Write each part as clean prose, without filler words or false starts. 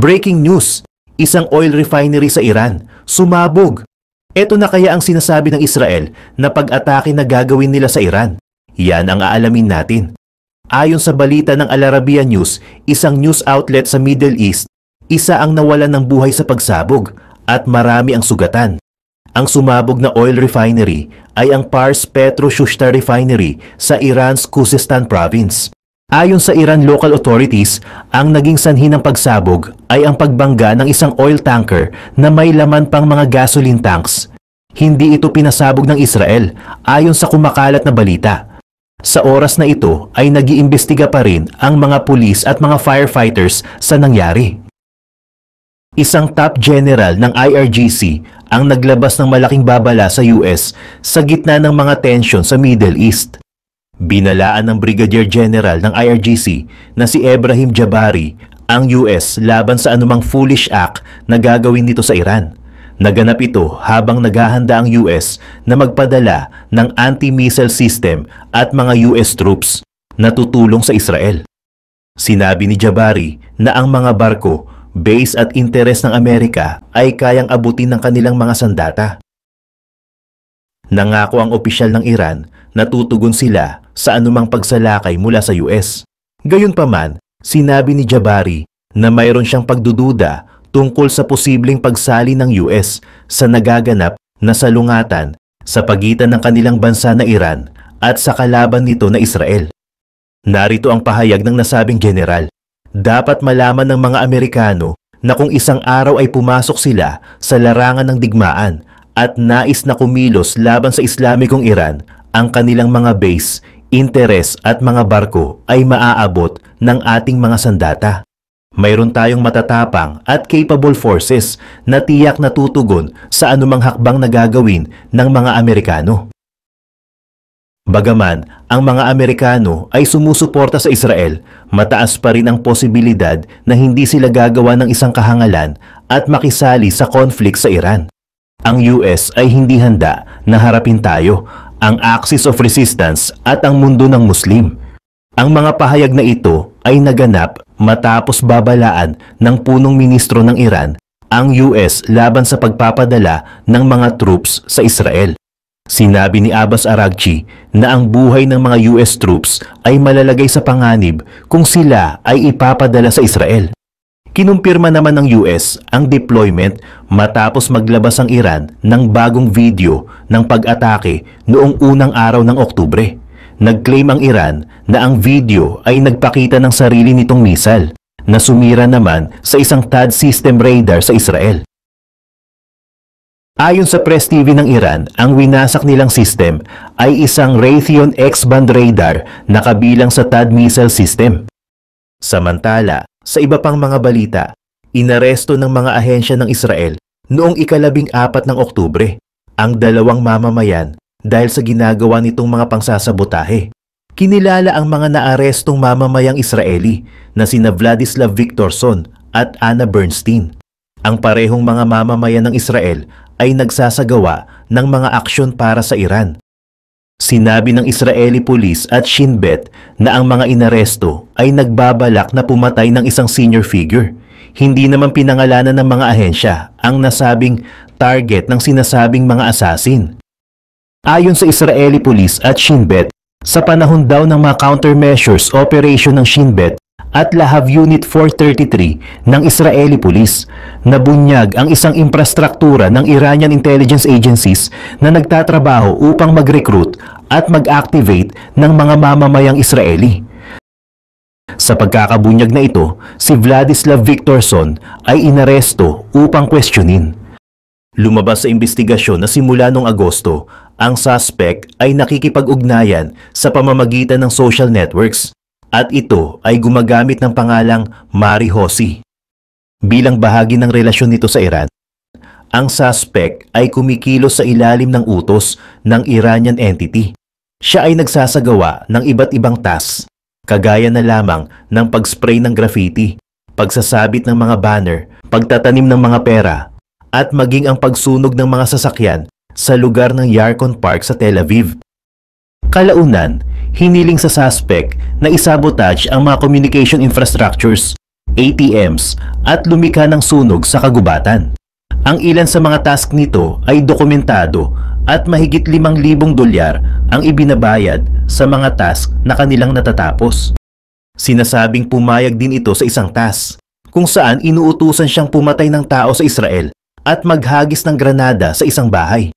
Breaking news, isang oil refinery sa Iran, sumabog. Ito na kaya ang sinasabi ng Israel na pag-atake na gagawin nila sa Iran. Yan ang aalamin natin. Ayon sa balita ng Al Arabiya News, isang news outlet sa Middle East, isa ang nawalan ng buhay sa pagsabog at marami ang sugatan. Ang sumabog na oil refinery ay ang Pars Petro Shushtar Refinery sa Iran's Khuzestan Province. Ayon sa Iran local authorities, ang naging sanhi ng pagsabog ay ang pagbangga ng isang oil tanker na may laman pang mga gasoline tanks. Hindi ito pinasabog ng Israel ayon sa kumakalat na balita. Sa oras na ito ay nag-iimbestiga pa rin ang mga pulis at mga firefighters sa nangyari. Isang top general ng IRGC ang naglabas ng malaking babala sa US sa gitna ng mga tensyon sa Middle East. Binalaan ng Brigadier General ng IRGC na si Ebrahim Jabari ang US laban sa anumang foolish act na gagawin nito sa Iran. Naganap ito habang naghahanda ang US na magpadala ng anti-missile system at mga US troops na tutulong sa Israel. Sinabi ni Jabari na ang mga barko, base at interes ng Amerika ay kayang abutin ng kanilang mga sandata. Nangako ang opisyal ng Iran na tutugon sila sa anumang pagsalakay mula sa US. Gayunpaman, sinabi ni Jabari na mayroon siyang pagdududa tungkol sa posibleng pagsali ng US sa nagaganap na salungatan sa pagitan ng kanilang bansa na Iran at sa kalaban nito na Israel. Narito ang pahayag ng nasabing general. Dapat malaman ng mga Amerikano na kung isang araw ay pumasok sila sa larangan ng digmaan at nais na kumilos laban sa Islamikong Iran, ang kanilang mga base, interes at mga barko ay maaabot ng ating mga sandata. Mayroon tayong matatapang at capable forces na tiyak na tutugon sa anumang hakbang na gagawin ng mga Amerikano. Bagaman ang mga Amerikano ay sumusuporta sa Israel, mataas pa rin ang posibilidad na hindi sila gagawa ng isang kahangalan at makisali sa conflict sa Iran. Ang US ay hindi handa na harapin tayo, ang Axis of Resistance at ang mundo ng Muslim. Ang mga pahayag na ito ay naganap matapos babalaan ng punong ministro ng Iran ang US laban sa pagpapadala ng mga troops sa Israel. Sinabi ni Abbas Araghchi na ang buhay ng mga US troops ay malalagay sa panganib kung sila ay ipapadala sa Israel. Kinumpirma naman ng US ang deployment matapos maglabas ang Iran ng bagong video ng pag-atake noong unang araw ng Oktubre. Nag-claim ang Iran na ang video ay nagpakita ng sarili nitong missile na sumira naman sa isang THAAD system radar sa Israel. Ayon sa Press TV ng Iran, ang winasak nilang system ay isang Raytheon X-band radar na kabilang sa THAAD missile system. Samantala, sa iba pang mga balita, inaresto ng mga ahensya ng Israel noong ika-14 ng Oktubre ang dalawang mamamayan dahil sa ginagawa nitong mga pangsasabotahe. Kinilala ang mga naarestong mamamayang Israeli na sina Vladislav Viktorson at Anna Bernstein. Ang parehong mga mamamayan ng Israel ay nagsasagawa ng mga aksyon para sa Iran. Sinabi ng Israeli Police at Shin Bet na ang mga inaresto ay nagbabalak na pumatay ng isang senior figure. Hindi naman pinangalanan ng mga ahensya ang nasabing target ng sinasabing mga assassin. Ayon sa Israeli Police at Shin Bet, sa panahon daw ng mga countermeasures operation ng Shin Bet at Lahav Unit 433 ng Israeli Police, nabunyag ang isang infrastruktura ng Iranian intelligence agencies na nagtatrabaho upang mag-recruit at mag-activate ng mga mamamayang Israeli. Sa pagkakabunyag na ito, si Vladislav Viktorson ay inaresto upang questionin. Lumabas sa investigasyon na simula noong Agosto, ang suspect ay nakikipag-ugnayan sa pamamagitan ng social networks at ito ay gumagamit ng pangalang Mari Hossi. Bilang bahagi ng relasyon nito sa Iran, ang suspect ay kumikilos sa ilalim ng utos ng Iranian entity. Siya ay nagsasagawa ng iba't ibang tasks, kagaya na lamang ng pag-spray ng graffiti, pagsasabit ng mga banner, pagtatanim ng mga pera, at maging ang pagsunog ng mga sasakyan sa lugar ng Yarkon Park sa Tel Aviv. Kalaunan, hiniling sa suspect na isabotage ang mga communication infrastructures ATMs at lumikha ng sunog sa kagubatan. Ang ilan sa mga task nito ay dokumentado at mahigit $5,000 ang ibinabayad sa mga task na kanilang natatapos. Sinasabing pumayag din ito sa isang task kung saan inuutusan siyang pumatay ng tao sa Israel at maghagis ng granada sa isang bahay.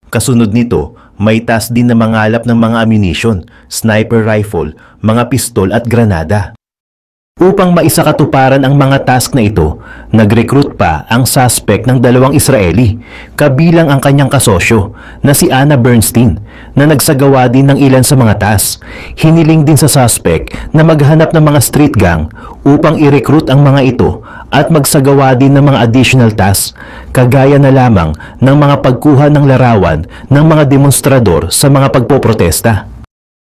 Kasunod nito, may task din na mangalap ng mga ammunition, sniper rifle, mga pistol at granada. Upang maisakatuparan ang mga task na ito, nag-recruit pa ang suspect ng 2 Israeli, kabilang ang kanyang kasosyo na si Anna Bernstein na nagsagawa din ng ilan sa mga task. Hiniling din sa suspect na maghanap ng mga street gang upang i-recruit ang mga ito at magsagawa din ng mga additional tasks, kagaya na lamang ng mga pagkuha ng larawan ng mga demonstrador sa mga pagpoprotesta.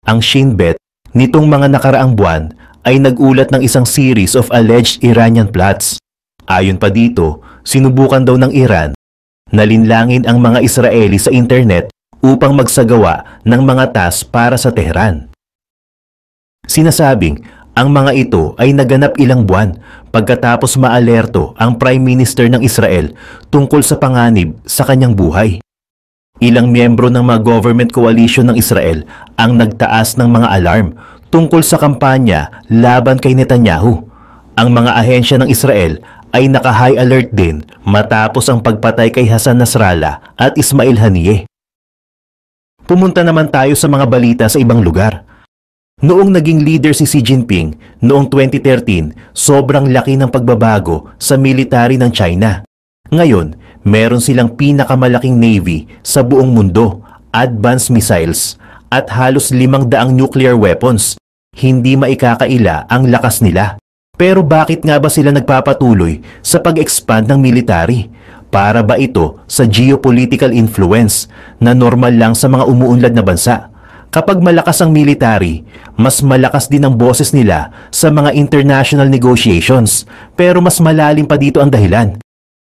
Ang Shin Bet nitong mga nakaraang buwan ay nagulat ng isang series of alleged Iranian plots. Ayon pa dito, sinubukan daw ng Iran na linlangin ang mga Israeli sa internet upang magsagawa ng mga task para sa Tehran. Sinasabing ang mga ito ay naganap ilang buwan pagkatapos maalerto ang Prime Minister ng Israel tungkol sa panganib sa kanyang buhay. Ilang miyembro ng mga government coalition ng Israel ang nagtaas ng mga alarm tungkol sa kampanya laban kay Netanyahu. Ang mga ahensya ng Israel ay naka-high alert din matapos ang pagpatay kay Hassan Nasrallah at Ismail Haniyeh. Pumunta naman tayo sa mga balita sa ibang lugar. Noong naging leader si Xi Jinping noong 2013, sobrang laki ng pagbabago sa military ng China. Ngayon, meron silang pinakamalaking navy sa buong mundo, advanced missiles, at halos 500 nuclear weapons. Hindi maikakaila ang lakas nila. Pero bakit nga ba sila nagpapatuloy sa pag-expand ng military? Para ba ito sa geopolitical influence na normal lang sa mga umuunlad na bansa? Kapag malakas ang military, mas malakas din ang boses nila sa mga international negotiations. Pero mas malalim pa dito ang dahilan.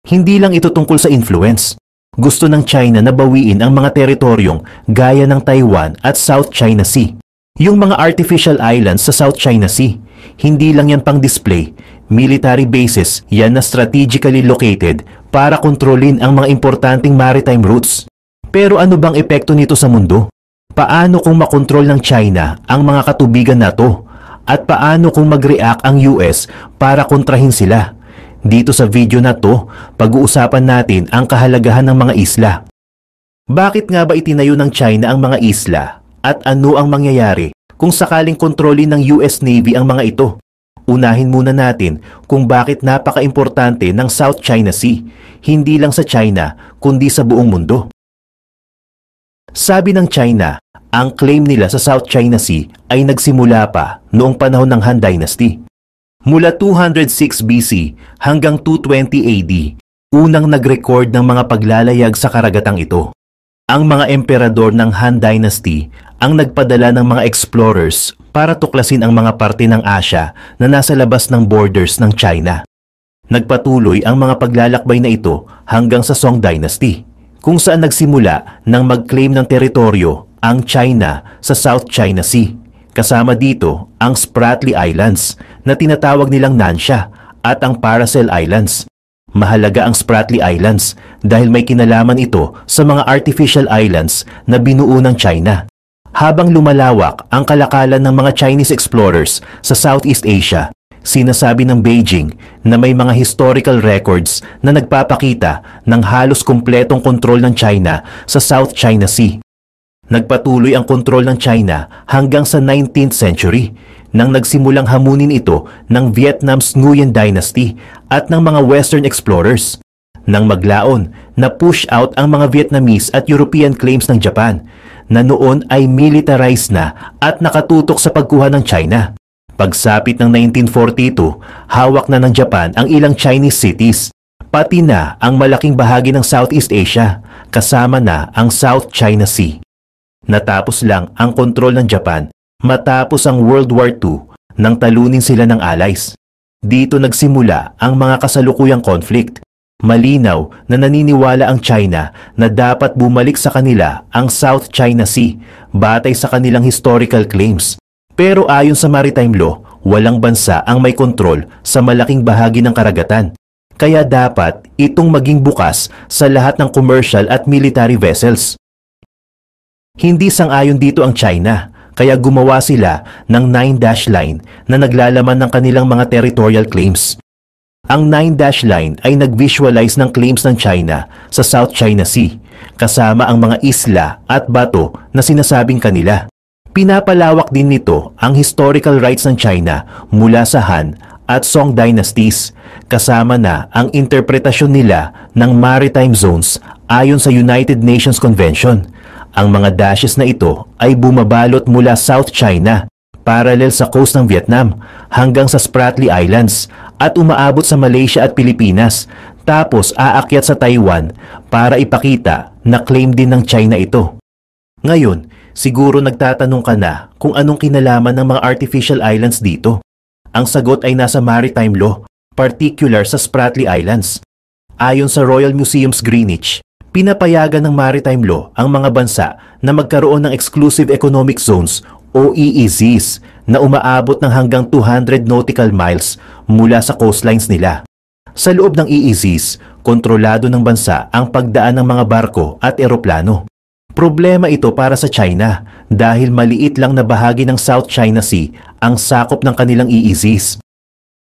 Hindi lang ito tungkol sa influence. Gusto ng China na bawiin ang mga teritoryong gaya ng Taiwan at South China Sea. Yung mga artificial islands sa South China Sea, hindi lang yan pang display. Military bases yan na strategically located para kontrolin ang mga importanteng maritime routes. Pero ano bang epekto nito sa mundo? Paano kung makontrol ng China ang mga katubigan na to? At paano kung mag-react ang US para kontrahin sila? Dito sa video na to, pag-uusapan natin ang kahalagahan ng mga isla. Bakit nga ba itinayo ng China ang mga isla? At ano ang mangyayari kung sakaling kontrolin ng US Navy ang mga ito? Unahin muna natin kung bakit napaka-importante ng South China Sea, hindi lang sa China kundi sa buong mundo. Sabi ng China, ang claim nila sa South China Sea ay nagsimula pa noong panahon ng Han Dynasty. Mula 206 BC hanggang 220 AD, unang nag-record ng mga paglalayag sa karagatang ito. Ang mga emperador ng Han Dynasty ang nagpadala ng mga explorers para tuklasin ang mga parte ng Asia na nasa labas ng borders ng China. Nagpatuloy ang mga paglalakbay na ito hanggang sa Song Dynasty, kung saan nagsimula ng mag-claim ng teritoryo ang China sa South China Sea. Kasama dito ang Spratly Islands na tinatawag nilang Nansha at ang Paracel Islands. Mahalaga ang Spratly Islands dahil may kinalaman ito sa mga artificial islands na binuo ng China. Habang lumalawak ang kalakalan ng mga Chinese explorers sa Southeast Asia, sinasabi ng Beijing na may mga historical records na nagpapakita ng halos kumpletong kontrol ng China sa South China Sea. Nagpatuloy ang kontrol ng China hanggang sa 19th century nang nagsimulang hamunin ito ng Vietnam's Nguyen Dynasty at ng mga Western explorers. Nang maglaon, na-push out ang mga Vietnamese at European claims ng Japan na noon ay militarized na at nakatutok sa pagkuha ng China. Pagsapit ng 1942, hawak na ng Japan ang ilang Chinese cities, pati na ang malaking bahagi ng Southeast Asia, kasama na ang South China Sea. Natapos lang ang kontrol ng Japan matapos ang World War II nang talunin sila ng Allies. Dito nagsimula ang mga kasalukuyang conflict. Malinaw na naniniwala ang China na dapat bumalik sa kanila ang South China Sea batay sa kanilang historical claims. Pero ayon sa maritime law, walang bansa ang may kontrol sa malaking bahagi ng karagatan. Kaya dapat itong maging bukas sa lahat ng commercial at military vessels. Hindi sang-ayon dito ang China, kaya gumawa sila ng 9-dash line na naglalaman ng kanilang mga territorial claims. Ang 9-dash line ay nag-visualize ng claims ng China sa South China Sea, kasama ang mga isla at bato na sinasabing kanila. Pinapalawak din nito ang historical rights ng China mula sa Han at Song dynasties, kasama na ang interpretasyon nila ng maritime zones ayon sa United Nations Convention. Ang mga dashes na ito ay bumabalot mula South China, parallel sa coast ng Vietnam, hanggang sa Spratly Islands at umaabot sa Malaysia at Pilipinas, tapos aakyat sa Taiwan para ipakita na claim din ng China ito. Ngayon, siguro nagtatanong ka na kung anong kinalaman ng mga artificial islands dito. Ang sagot ay nasa maritime law, particular sa Spratly Islands. Ayon sa Royal Museums Greenwich, pinapayagan ng maritime law ang mga bansa na magkaroon ng exclusive economic zones o EEZs na umaabot ng hanggang 200 nautical miles mula sa coastlines nila. Sa loob ng EEZs, kontrolado ng bansa ang pagdaan ng mga barko at eroplano. Problema ito para sa China dahil maliit lang na bahagi ng South China Sea ang sakop ng kanilang EEZs.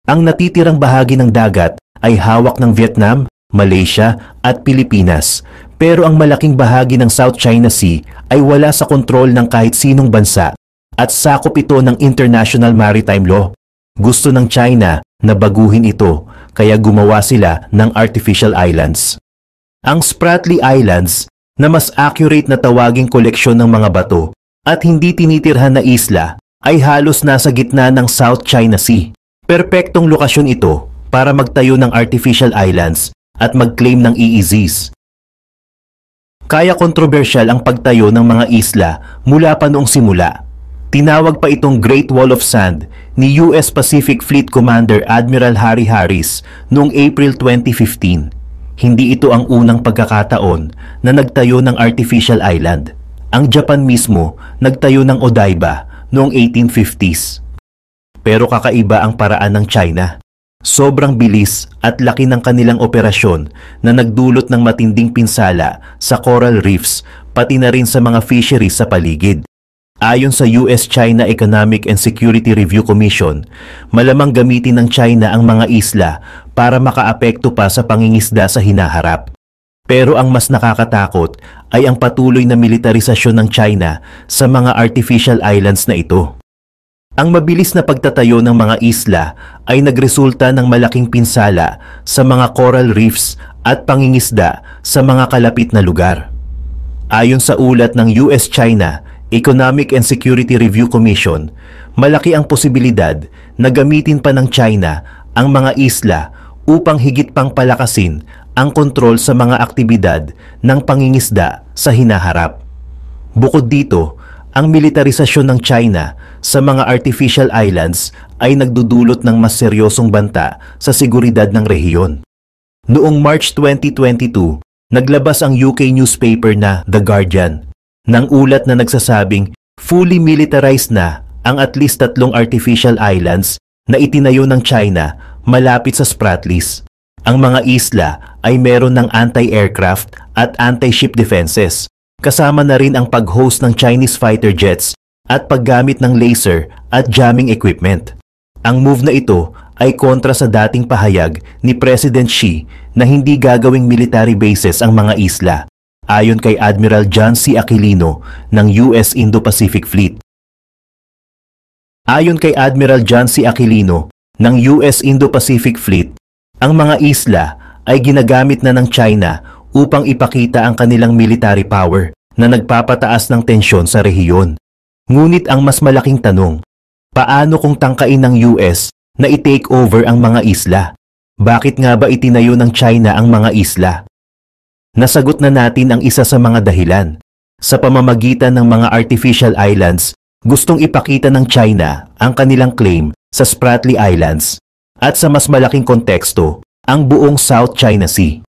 Ang natitirang bahagi ng dagat ay hawak ng Vietnam, Malaysia at Pilipinas, pero ang malaking bahagi ng South China Sea ay wala sa kontrol ng kahit sinong bansa at sakop ito ng International Maritime Law. Gusto ng China na baguhin ito kaya gumawa sila ng artificial islands. Ang Spratly Islands na mas accurate na tawaging koleksyon ng mga bato at hindi tinitirhan na isla ay halos nasa gitna ng South China Sea. Perpektong lokasyon ito para magtayo ng artificial islands at mag-claim ng EEZs. Kaya kontrobersyal ang pagtayo ng mga isla mula pa noong simula. Tinawag pa itong Great Wall of Sand ni US Pacific Fleet Commander Admiral Harry Harris noong April 2015. Hindi ito ang unang pagkakataon na nagtayo ng artificial island. Ang Japan mismo nagtayo ng Odaiba noong 1850s. Pero kakaiba ang paraan ng China. Sobrang bilis at laki ng kanilang operasyon na nagdulot ng matinding pinsala sa coral reefs pati na rin sa mga fisheries sa paligid. Ayon sa US-China Economic and Security Review Commission, malamang gamitin ng China ang mga isla para makaapekto pa sa pangingisda sa hinaharap. Pero ang mas nakakatakot ay ang patuloy na militarisasyon ng China sa mga artificial islands na ito. Ang mabilis na pagtatayo ng mga isla ay nagresulta ng malaking pinsala sa mga coral reefs at pangingisda sa mga kalapit na lugar. Ayon sa ulat ng US-China Economic and Security Review Commission, malaki ang posibilidad na gamitin pa ng China ang mga isla upang higit pang palakasin ang kontrol sa mga aktibidad ng pangingisda sa hinaharap. Bukod dito, ang militarisasyon ng China sa mga artificial islands ay nagdudulot ng mas seryosong banta sa seguridad ng rehiyon. Noong March 2022, naglabas ang UK newspaper na The Guardian ng ulat na nagsasabing fully militarized na ang at least 3 artificial islands na itinayo ng China malapit sa Spratlys. Ang mga isla ay meron ng anti-aircraft at anti-ship defenses, kasama na rin ang pag-host ng Chinese fighter jets at paggamit ng laser at jamming equipment. Ang move na ito ay kontra sa dating pahayag ni President Xi na hindi gagawing military bases ang mga isla, ayon kay Admiral John C. Aquilino ng US Indo-Pacific Fleet. Ayon kay Admiral John C. Aquilino ng US Indo-Pacific Fleet, ang mga isla ay ginagamit na ng China upang ipakita ang kanilang military power na nagpapataas ng tensyon sa rehiyon. Ngunit ang mas malaking tanong, paano kung tangkain ng US na i-take over ang mga isla? Bakit nga ba itinayo ng China ang mga isla? Nasagot na natin ang isa sa mga dahilan. Sa pamamagitan ng mga artificial islands, gustong ipakita ng China ang kanilang claim sa Spratly Islands at sa mas malaking konteksto, ang buong South China Sea.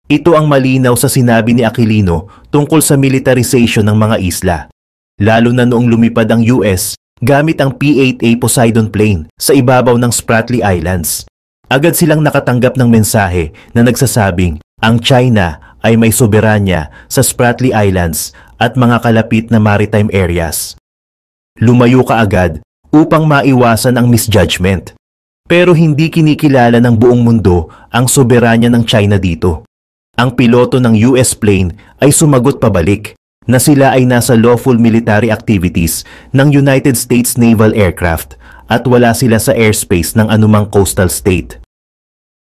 Ito ang malinaw sa sinabi ni Aquilino tungkol sa militarization ng mga isla. Lalo na noong lumipad ang US gamit ang P-8A Poseidon plane sa ibabaw ng Spratly Islands. Agad silang nakatanggap ng mensahe na nagsasabing ang China ay may soberanya sa Spratly Islands at mga kalapit na maritime areas. Lumayo kaagad upang maiwasan ang misjudgment. Pero hindi kinikilala ng buong mundo ang soberanya ng China dito. Ang piloto ng US plane ay sumagot pabalik na sila ay nasa lawful military activities ng United States Naval Aircraft at wala sila sa airspace ng anumang coastal state.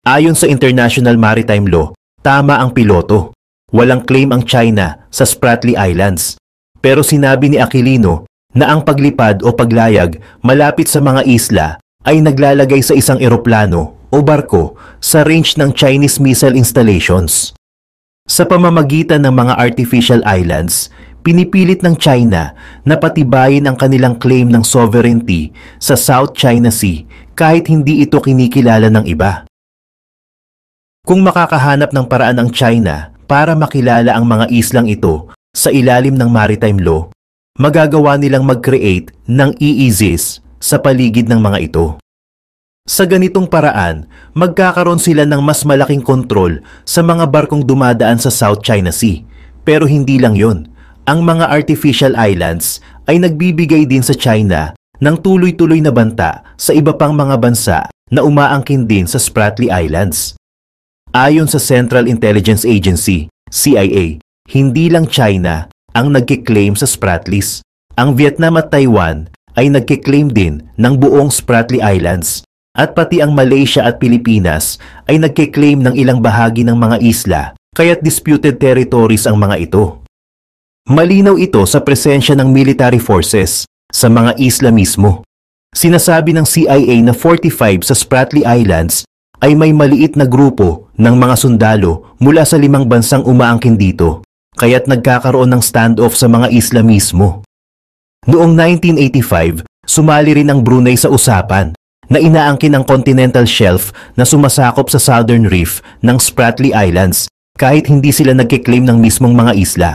Ayon sa International Maritime Law, tama ang piloto. Walang claim ang China sa Spratly Islands. Pero sinabi ni Aquilino na ang paglipad o paglayag malapit sa mga isla ay naglalagay sa isang eroplano o barko sa range ng Chinese missile installations. Sa pamamagitan ng mga artificial islands, pinipilit ng China na patibayin ang kanilang claim ng sovereignty sa South China Sea kahit hindi ito kinikilala ng iba. Kung makakahanap ng paraan ang China para makilala ang mga islang ito sa ilalim ng maritime law, magagawa nilang mag-create ng EEZs sa paligid ng mga ito. Sa ganitong paraan, magkakaroon sila ng mas malaking kontrol sa mga barkong dumadaan sa South China Sea. Pero hindi lang yon. Ang mga artificial islands ay nagbibigay din sa China ng tuloy-tuloy na banta sa iba pang mga bansa na umaangkin din sa Spratly Islands. Ayon sa Central Intelligence Agency, CIA, hindi lang China ang nagkiklaim sa Spratlys. Ang Vietnam at Taiwan ay nagkiklaim din ng buong Spratly Islands. At pati ang Malaysia at Pilipinas ay nagkiklaim ng ilang bahagi ng mga isla, kaya't disputed territories ang mga ito. Malinaw ito sa presensya ng military forces sa mga isla mismo. Sinasabi ng CIA na 45 sa Spratly Islands ay may maliit na grupo ng mga sundalo mula sa 5 bansang umaangkin dito, kaya't nagkakaroon ng standoff sa mga isla mismo. Noong 1985, sumali rin ang Brunei sa usapan na inaangkin ang continental shelf na sumasakop sa southern reef ng Spratly Islands kahit hindi sila nagkiklaim ng mismong mga isla.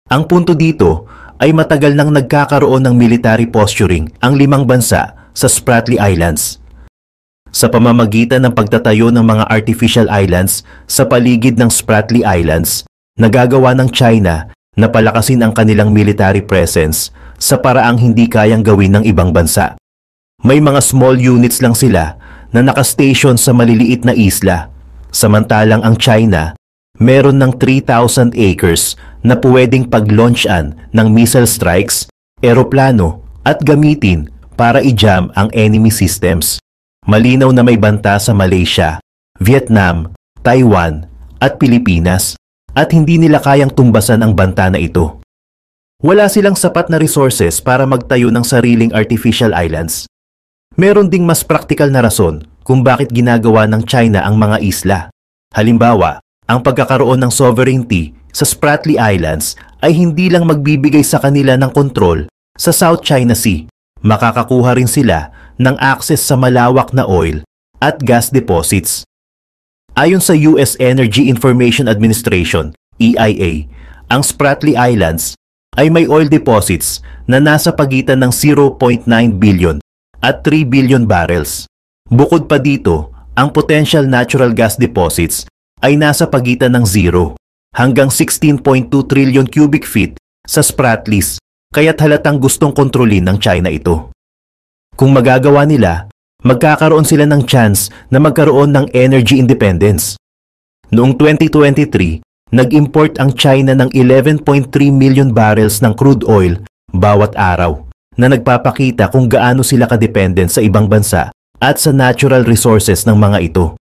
Ang punto dito ay matagal nang nagkakaroon ng military posturing ang 5 bansa sa Spratly Islands. Sa pamamagitan ng pagtatayo ng mga artificial islands sa paligid ng Spratly Islands, nagagawa ng China na palakasin ang kanilang military presence sa paraang hindi kayang gawin ng ibang bansa. May mga small units lang sila na nakastation sa maliliit na isla, samantalang ang China meron ng 3,000 acres na pwedeng pag-launchan ng missile strikes, eroplano at gamitin para i-jam ang enemy systems. Malinaw na may banta sa Malaysia, Vietnam, Taiwan at Pilipinas at hindi nila kayang tumbasan ang banta na ito. Wala silang sapat na resources para magtayo ng sariling artificial islands. Meron ding mas praktikal na rason kung bakit ginagawa ng China ang mga isla. Halimbawa, ang pagkakaroon ng sovereignty sa Spratly Islands ay hindi lang magbibigay sa kanila ng kontrol sa South China Sea. Makakakuha rin sila ng access sa malawak na oil at gas deposits. Ayon sa US Energy Information Administration, EIA, ang Spratly Islands ay may oil deposits na nasa pagitan ng 0.9 billion at 3 billion barrels. Bukod pa dito, ang potential natural gas deposits ay nasa pagitan ng 0 hanggang 16.2 trillion cubic feet sa Spratlys, kaya't halatang gustong kontrolin ng China ito. Kung magagawa nila, magkakaroon sila ng chance na magkaroon ng energy independence. Noong 2023, nag-import ang China ng 11.3 million barrels ng crude oil bawat araw, na nagpapakita kung gaano sila kadependent sa ibang bansa at sa natural resources ng mga ito.